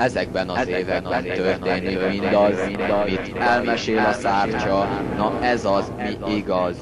Ezekben az években történik mindaz, mit elmesél a szárcsa, na ez az, mi igaz.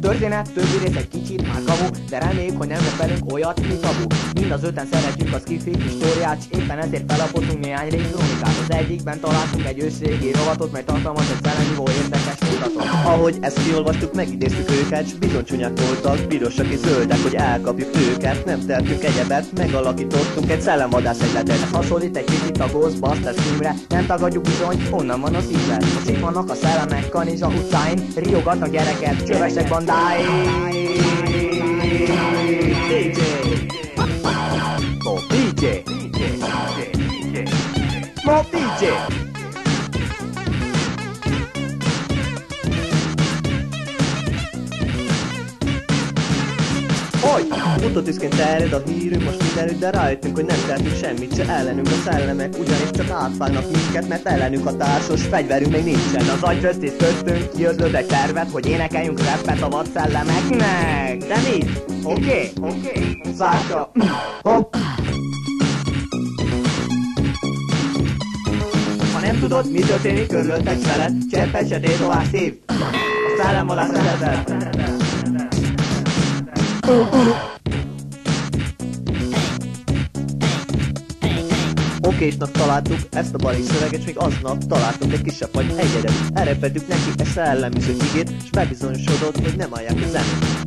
Történet többi rész egy kicsit már kamu, de reméljük, hogy nem lesz velünk olyat, mint tabu. Mind az öten szeretjük a skifi históriát, s éppen ezért felapoztunk néhány rész krónikát. Az egyikben találtunk egy ősrégi rovatot, mely tartalmaz egy szellemivó érdekes mutatot. Ahogy ezt kiolvastuk, megidéztük őket, s bizony csúnyák voltak, pirosak és zöldek, hogy elkapjuk őket. Nem tettünk egyebet, megalakítottunk egy szellemvadász egyletet. Ez hasonlít egy kicsit a Ghostbusters filmre, nem tagadjuk bizony, honnan van a szívvel. Most itt vannak a szellemek Kanizsa utcáin, riogatnak gyereket, csövesek bandái. DJ Mob DJ Mob DJ. Hogy? Utótűzként terjed a hírünk most mindenütt, de rájöttünk, hogy nem tehetünk semmit se ellenünk. A szellemek ugyanis csak átfájnak minket, mert ellenünk a társas fegyverünk még nincsen. Az agyköztész köztünk kiözlöd egy tervet, hogy énekeljünk rappet a vadszellemeknek. De mit? Oké? Szárcsa. Hopp. Ha nem tudod, mi történik körülötted veled, cseppet se tétovás szív. A szellemvadász egyletet. Okésnak találtuk ezt a barik szöveget, s még aznap találtunk egy kisebb vagy egyedet. Erre pedig neki egy szelleműző igét, s bebizonyosodott, hogy nem állják a zenét.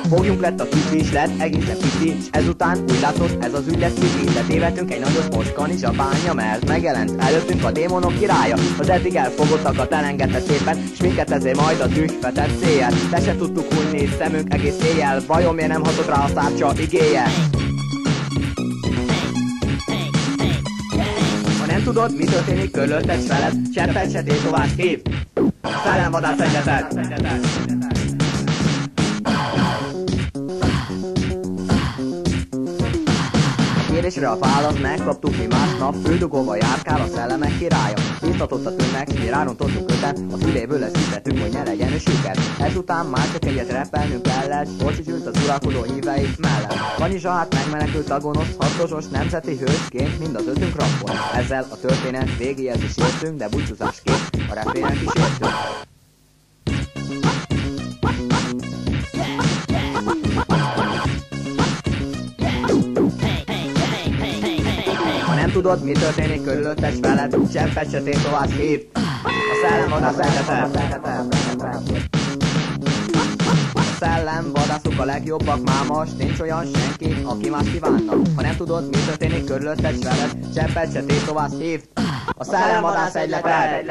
Fogjunk lett a kicsi is lett, egészen pici, s ezután úgy látod, ez az ügy lesz kicsi. De tévedtünk egy nagyot most Kanizsa bánya, mert megjelent előttünk a démonok királya. Az eddig elfogottakat elengedte szépen, s minket ezért majd a düh vetett céljel. De se tudtuk hunni szemünk egész éjjel, vajon miért nem hatott rá a szárcsa igéje? Ha nem tudod, mi történik körülötted s veled, cseppet se tétovás hív. Szellemvadász egyletet. Kérésre a választ megkaptuk, mi másnap földugóba járkál a szellemek királya. Biztatott a tömeg, mi rárontottunk öten, a füléből leszítettük, hogy ne legyen siker. Ezután már csak egyet repelnünk kellett, Bocsis ült az uralkodó hívei mellett. Kanizsa hát megmenekült a gonosz, hatosos nemzeti hősként, mind az ötünk rappol. Ezzel a történet végéhez is értünk, de búcsúzásként a refrének is értünk. Nem tudod, mi történik körülötted s veled, cseppet se tétovás hív. A szellemvadász egyletet. A szellemvadászok a legjobbak, már most nincs olyan senki, aki más kívánna. Ha nem tudod, mi történik körülötted s veled, cseppet se tétovás hív. A szellemvadász egyletet.